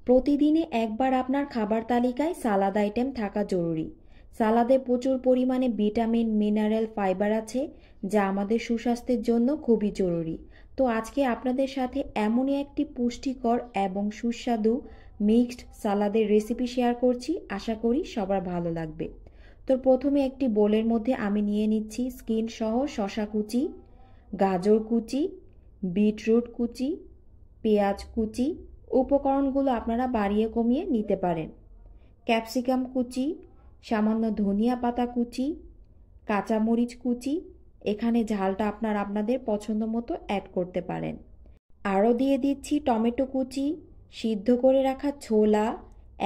প্রতিদিনে একবার আপনার খাবার তালিকায় সালাদ আইটেম থাকা জরুরি। সালাদে প্রচুর পরিমাণে ভিটামিন, মিনারেল, ফাইবার আছে, যা আমাদের সুস্বাস্থ্যের জন্য খুবই জরুরি। তো আজকে আপনাদের সাথে এমনই একটি পুষ্টিকর এবং সুস্বাদু মিক্সড সালাদের রেসিপি শেয়ার করছি। আশা করি সবার ভালো লাগবে। তো প্রথমে একটি বোলের মধ্যে আমি নিয়ে নিচ্ছি স্কিন সহ শসা কুচি, গাজর কুচি, বিটরুট কুচি, পেঁয়াজ কুচি। উপকরণগুলো আপনারা বাড়িয়ে কমিয়ে নিতে পারেন। ক্যাপসিকাম কুচি, সামান্য ধনিয়া পাতা কুচি, কাঁচামরিচ কুচি। এখানে ঝালটা আপনারা আপনাদের পছন্দ মতো অ্যাড করতে পারেন। আরও দিয়ে দিচ্ছি টমেটো কুচি, সিদ্ধ করে রাখা ছোলা,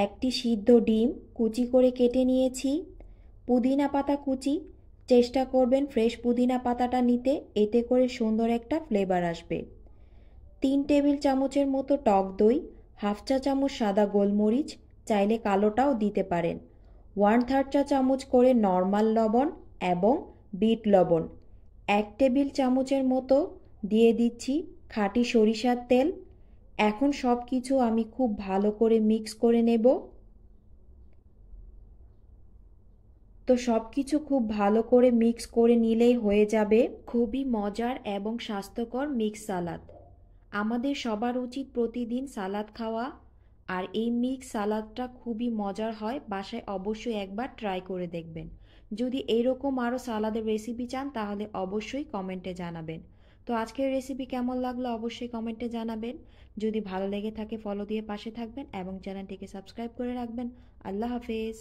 একটি সিদ্ধ ডিম কুচি করে কেটে নিয়েছি, পুদিনা পাতা কুচি। চেষ্টা করবেন ফ্রেশ পুদিনা পাতাটা নিতে, এতে করে সুন্দর একটা ফ্লেভার আসবে। 3 টেবিল চামচের মতো টক দই, হাফ চা চামচ সাদা গোলমরিচ, চাইলে কালোটাও দিতে পারেন, 1/3 চা চামচ করে নর্মাল লবণ এবং বিট লবণ, 1 টেবিল চামচের মতো দিয়ে দিচ্ছি খাঁটি সরিষার তেল। এখন সব কিছু আমি খুব ভালো করে মিক্স করে নেব। তো সব কিছু খুব ভালো করে মিক্স করে নিলেই হয়ে যাবে খুবই মজার এবং স্বাস্থ্যকর মিক্স সালাদ। আমাদের সবার উচিত প্রতিদিন সালাদ খাওয়া, আর এই মিক্স সালাদটা খুবই মজার হয়। বাসায় অবশ্যই একবার ট্রাই করে দেখবেন। যদি এইরকম আরও সালাদের রেসিপি চান তাহলে অবশ্যই কমেন্টে জানাবেন। তো আজকের রেসিপি কেমন লাগলো অবশ্যই কমেন্টে জানাবেন। যদি ভালো লেগে থাকে ফলো দিয়ে পাশে থাকবেন এবং চ্যানেলটিকে সাবস্ক্রাইব করে রাখবেন। আল্লাহ হাফেজ।